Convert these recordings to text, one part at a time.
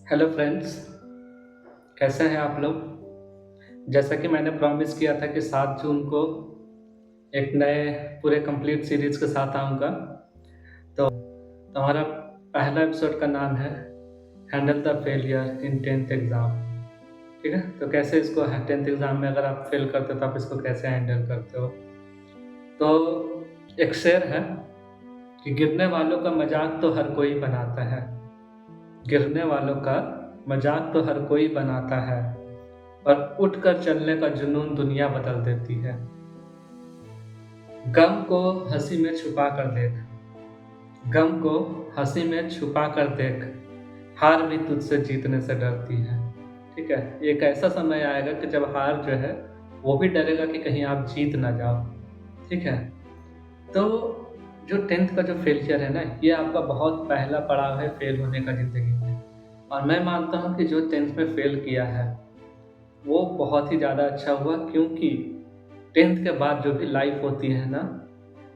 Hello friends, कैसे हैं आप लोग? जैसा कि मैंने प्रॉमिस किया था कि 7 जून को एक नए पूरे कंप्लीट सीरीज़ के साथ आऊँगा। तो हमारा पहला एपिसोड का नाम है handle the failure in 10th exam. ठीक है? तो कैसे इसको 10th एग्ज़ाम में अगर आप फेल करते हो तो आप इसको कैसे हैंडल करते हो? तो एक शेर है कि गिरने वालों का मज़ाक तो हर कोई बनाता है। गिरने वालों का मज़ाक तो हर कोई बनाता है। और उठकर चलने का जुनून दुनिया बदल देती है। गम को हंसी में छुपा कर देख, गम को हंसी में छुपा कर देख, हार भी तुझसे जीतने से डरती है। ठीक है, एक ऐसा समय आएगा कि जब हार जो है वो भी डरेगा कि कहीं आप जीत ना जाओ। ठीक है, तो जो 10th का जो फेलियर है ना, ये आपका बहुत पहला पड़ाव है फेल होने का ज़िंदगी में। और मैं मानता हूँ कि जो 10th में फेल किया है वो बहुत ही ज़्यादा अच्छा हुआ, क्योंकि 10th के बाद जो भी लाइफ होती है ना,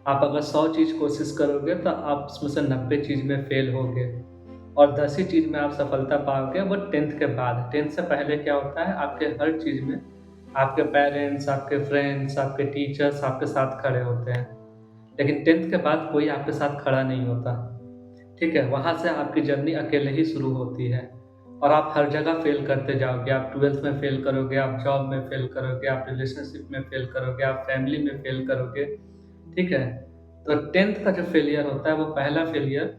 आप अगर 100 चीज़ कोशिश करोगे तो आप उसमें से 90 चीज़ में फेल होगे और 10 ही चीज़ में आप सफलता पाओगे। वो 10th के बाद, 10th से पहले क्या होता है, आपके हर चीज़ में आपके पेरेंट्स, आपके फ्रेंड्स, आपके टीचर्स आपके साथ खड़े होते हैं। लेकिन 10th के बाद कोई आपके साथ खड़ा नहीं होता। ठीक है? वहाँ से आपकी जर्नी अकेले ही शुरू होती है और आप हर जगह फ़ेल करते जाओगे। आप 12th में फ़ेल करोगे, आप जॉब में फ़ेल करोगे, आप रिलेशनशिप में फ़ेल करोगे, आप फैमिली में फ़ेल करोगे। ठीक है? तो 10th का जो फ़ेलियर होता है, वो पहला फ़ेलियर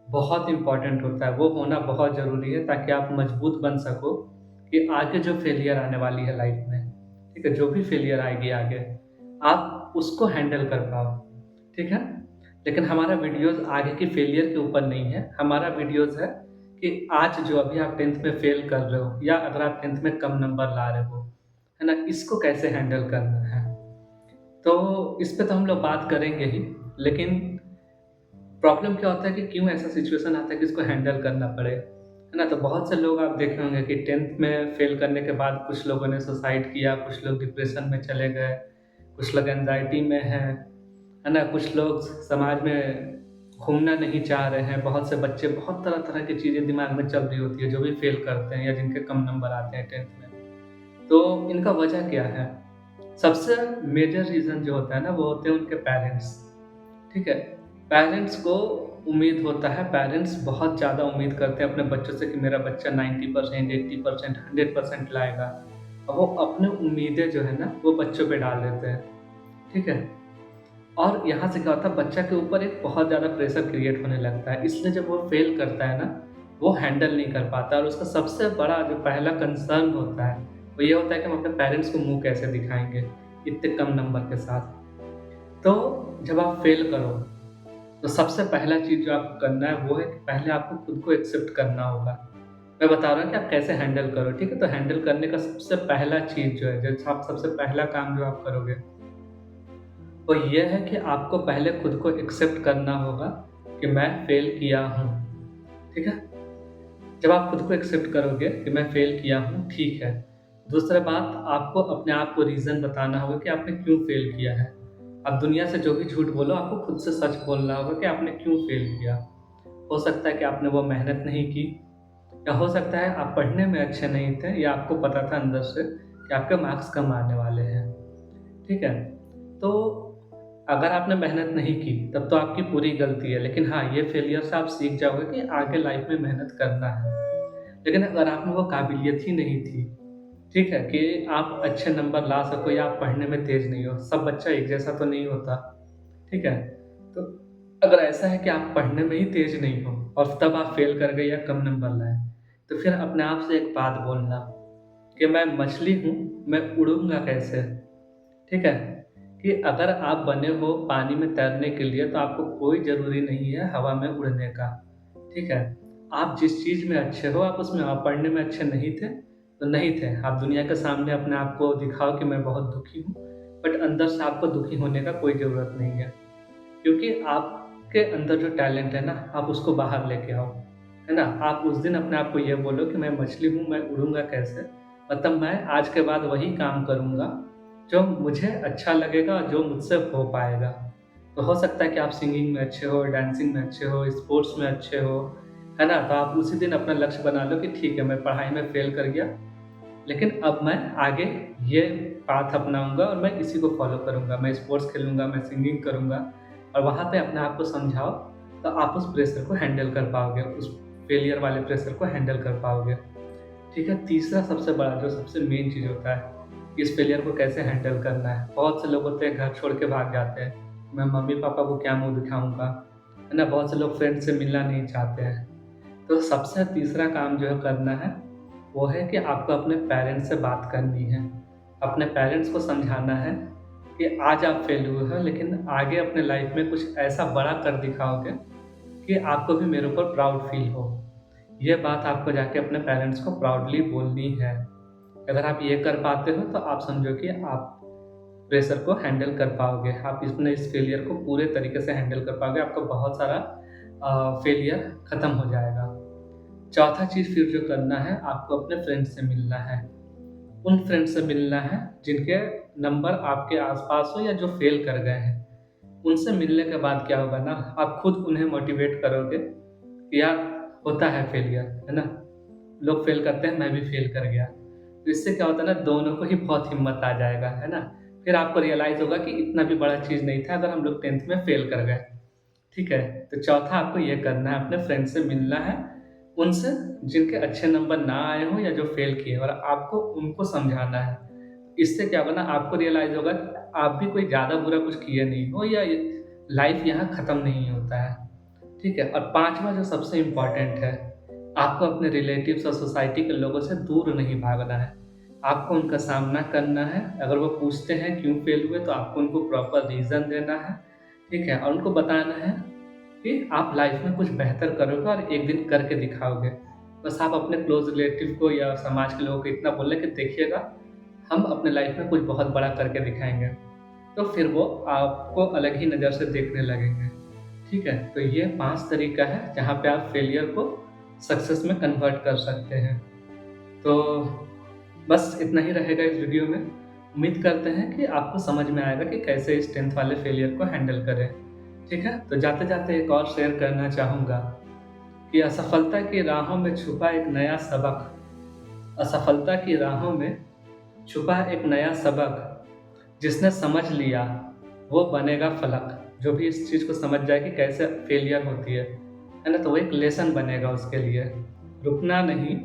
बहुत इम्पोर्टेंट होता है। वो होना बहुत ज़रूरी है ताकि आप मजबूत बन सको कि आगे जो फ़ेलियर आने वाली है लाइफ़ में, ठीक है? जो भी फ़ेलियर आएगी आगे, आप उसको हैंडल कर पाओ। ठीक है? लेकिन हमारा वीडियोज़ आगे की फेलियर के ऊपर नहीं है, हमारा वीडियोज़ है कि आज जो अभी आप 10th में फेल कर रहे हो या अगर आप 10th में कम नंबर ला रहे हो, है ना? इसको कैसे हैंडल करना है। तो इस पे तो हम लोग बात करेंगे ही, लेकिन प्रॉब्लम क्या होता है कि क्यों ऐसा सिचुएशन आता है कि इसको हैंडल करना पड़े, है ना? तो बहुत से लोग आप देखे होंगे कि 10th में फेल करने के बाद कुछ लोगों ने सुसाइड किया, कुछ लोग डिप्रेशन में चले गए, कुछ लोग एंग्ज़ायटी में हैं, है ना? कुछ लोग समाज में घूमना नहीं चाह रहे हैं, बहुत से बच्चे बहुत तरह-तरह की चीज़ें दिमाग में चल रही होती है, जो भी फ़ेल करते हैं या जिनके कम नंबर आते हैं 10th में। तो इनका वजह क्या है? सबसे मेजर रीज़न जो होता है ना, वो होते हैं उनके पेरेंट्स, ठीक है? पेरेंट्स को उम्मीद होता है, पेरेंट्स बहुत ज़्यादा उम्मीद करते हैं अपने बच्चों से कि मेरा बच्चा 90%, 80%, 100% लाएगा। और वो अपनी उम्मीदें जो है ना, वो बच्चों पे डाल देते हैं, ठीक है? और यहाँ से क्या होता है, बच्चा के ऊपर एक बहुत ज़्यादा प्रेशर क्रिएट होने लगता है। इसलिए जब वो फ़ेल करता है ना, वो हैंडल नहीं कर पाता और उसका सबसे बड़ा जो पहला कंसर्न होता है, वो ये होता है कि हम अपने पेरेंट्स को मुँह कैसे दिखाएँगे, इतने कम नंबर के साथ। तो जब आप फ़ेल करो, तो सबसे पहला चीज़ जो आपको करना है, वो है कि पहले आपको खुद को एक्सेप्ट करना होगा। मैं बता रहा हूँ कि आप कैसे हैंडल करो, ठीक है? तो हैंडल करने का सबसे पहला चीज़ जो है, जो आप सबसे पहला काम जो आप करोगे, वो ये है कि आपको पहले खुद को एक्सेप्ट करना होगा कि मैं फ़ेल किया हूँ, ठीक है? जब आप खुद को एक्सेप्ट करोगे कि मैं फ़ेल किया हूँ, ठीक है। दूसरा बात, आपको अपने आप को रीज़न बताना होगा कि आपने क्यों फ़ेल किया है। आप दुनिया से जो भी झूठ बोलो, आपको खुद से सच बोलना होगा कि आपने क्यों फ़ेल किया। हो सकता है कि आपने वो मेहनत नहीं की, या हो सकता है आप पढ़ने में अच्छे नहीं थे, या आपको पता था अंदर से कि आपके मार्क्स कम आने वाले हैं, ठीक है? तो अगर आपने मेहनत नहीं की, तब तो आपकी पूरी गलती है, लेकिन हाँ, ये फेलियर से आप सीख जाओगे कि आगे लाइफ में मेहनत करना है। लेकिन अगर आप में वो काबिलियत ही नहीं थी, ठीक है, कि आप अच्छे नंबर ला सको या आप पढ़ने में तेज़ नहीं हो, सब बच्चा एक जैसा तो नहीं होता, ठीक है? तो अगर ऐसा है कि आप पढ़ने में ही तेज़ नहीं हो और तब आप फेल कर गए या कम नंबर लाए, तो फिर अपने आप से एक बात बोलना कि मैं मछली हूँ, मैं उड़ूँगा कैसे? ठीक है? कि अगर आप बने हो पानी में तैरने के लिए, तो आपको कोई ज़रूरी नहीं है हवा में उड़ने का, ठीक है? आप जिस चीज़ में अच्छे हो, आप उसमें आप पढ़ने में अच्छे नहीं थे, तो नहीं थे। आप दुनिया के सामने अपने आप को दिखाओ कि मैं बहुत दुखी हूँ, बट अंदर से आपको दुखी होने का कोई ज़रूरत नहीं है। क्योंकि आपके अंदर जो टैलेंट है ना, आप उसको बाहर लेके आओ, है ना? आप उस दिन अपने आप को ये बोलो कि मैं मछली हूँ, मैं उड़ूँगा कैसे? मतलब मैं आज के बाद वही काम करूँगा, जो मुझे अच्छा लगेगा और जो मुझसे हो पाएगा। तो हो सकता है कि आप सिंगिंग में अच्छे हो, डांसिंग में अच्छे हो, स्पोर्ट्स में अच्छे हो, है ना? तो आप उसी दिन अपना लक्ष्य बना लो कि ठीक है, मैं पढ़ाई में फ़ेल कर गया, लेकिन अब मैं आगे ये पाथ अपनाऊँगा और मैं इसी को फ़ॉलो करूँगा। मैं स्पोर्ट्स खेलूँगा, मैं सिंगिंग करूँगा और वहाँ पे अपने आप को समझाओ, तो आप उस प्रेशर को हैंडल कर पाओगे, उस फेलियर वाले प्रेशर को हैंडल कर पाओगे। ठीक है? तीसरा सबसे बड़ा जो सबसे मेन चीज़ होता है, इस फेलियर को कैसे हैंडल करना है। बहुत से लोग होते हैं घर छोड़ के भाग जाते हैं, मैं मम्मी-पापा को क्या मुँह दिखाऊँगा, है ना? बहुत से लोग फ्रेंड से मिलना नहीं चाहते हैं। तो सबसे तीसरा काम जो है करना है, वो है कि आपको अपने पेरेंट्स से बात करनी है। अपने पेरेंट्स को समझाना है कि आज आप फेल हुए हो, लेकिन आगे अपने लाइफ़ में कुछ ऐसा बड़ा कर दिखाओगे कि आपको भी मेरे ऊपर प्राउड फ़ील हो। ये बात आपको जाके अपने पेरेंट्स को प्राउडली बोलनी है। अगर आप ये कर पाते हो तो आप समझो कि आप प्रेशर को हैंडल कर पाओगे। आप इसमें इस फेलियर को पूरे तरीके से हैंडल कर पाओगे। आपका बहुत सारा फेलियर खत्म हो जाएगा। चौथा चीज़ फिर जो करना है, आपको अपने फ्रेंड से मिलना है। उन फ्रेंड से मिलना है जिनके नंबर आपके आस-पास हो या जो फेल कर गए हैं। उनसे मिलने के बाद क्या होगा ना, आप खुद उन्हें मोटिवेट करोगे कि यार होता है फेलियर, है ना? लोग फेल करते हैं, मैं भी फेल कर गया। तो इससे क्या होता है ना, दोनों को ही बहुत हिम्मत आ जाएगा, है ना? फिर आपको रियलाइज़ होगा कि इतना भी बड़ा चीज़ नहीं था अगर हम लोग 10th में फेल कर गए। ठीक है? तो चौथा आपको ये करना है, अपने फ्रेंड से मिलना है, उनसे जिनके अच्छे नंबर ना आए हों या जो फेल किए और आपको उनको समझाना है। इससे क्या होगा ना, आपको रियलाइज़ होगा कि आप भी कोई ज़्यादा बुरा कुछ किए नहीं हो या ये लाइफ़ यहाँ ख़त्म नहीं होता है। ठीक है? और पाँचवाँ जो सबसे इम्पोर्टेंट है, आपको अपने रिलेटिव्स और सोसाइटी के लोगों से दूर नहीं भागना है। आपको उनका सामना करना है, अगर वो पूछते हैं क्यों फेल हुए तो आपको उनको प्रॉपर रीज़न देना है, ठीक है? और उनको बताना है कि आप लाइफ़ में कुछ बेहतर करोगे और एक दिन करके दिखाओगे। बस आप अपने क्लोज़ रिलेटिव को या समाज के लोगों को इतना बोल लें कि देखिएगा, हम अपने लाइफ़ में कुछ बहुत बड़ा करके दिखाएँगे। तो फिर वो आपको अलग ही नज़र से देखने लगेंगे। ठीक है? तो ये 5 तरीका है जहाँ पे आप फेलियर को सक्सेस में कन्वर्ट कर सकते हैं। तो बस इतना ही रहेगा इस वीडियो में। उम्मीद करते हैं कि आपको समझ में आएगा कि कैसे इस 10th वाले फेलियर को हैंडल करें। ठीक है? तो जाते-जाते एक और शेयर करना चाहूँगा कि असफलता की राहों में छुपा एक नया सबक, असफलता की राहों में छुपा एक नया सबक, जिसने समझ लिया वो बनेगा फलक। जो भी इस चीज़ को समझ जाए कि कैसे फेलियर होती है ना? तो वो एक लेसन बनेगा उसके लिए। रुकना नहीं,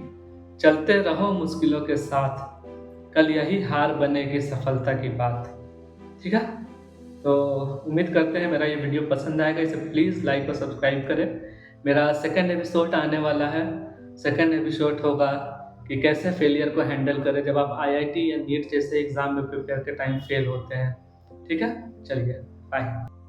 चलते रहो मुश्किलों के साथ, कल यही हार बनेगी सफलता की बात। ठीक है? तो उम्मीद करते हैं मेरा ये वीडियो पसंद आएगा। इसे प्लीज़ लाइक और सब्सक्राइब करें। मेरा सेकंड एपिसोड आने वाला है। सेकंड एपिसोड होगा कि कैसे फेलियर को हैंडल करें जब आप आईआईटी या नीट जैसे एग्ज़ाम में प्रिपेयर के टाइम फेल होते हैं। ठीक है? चलिए, बाय।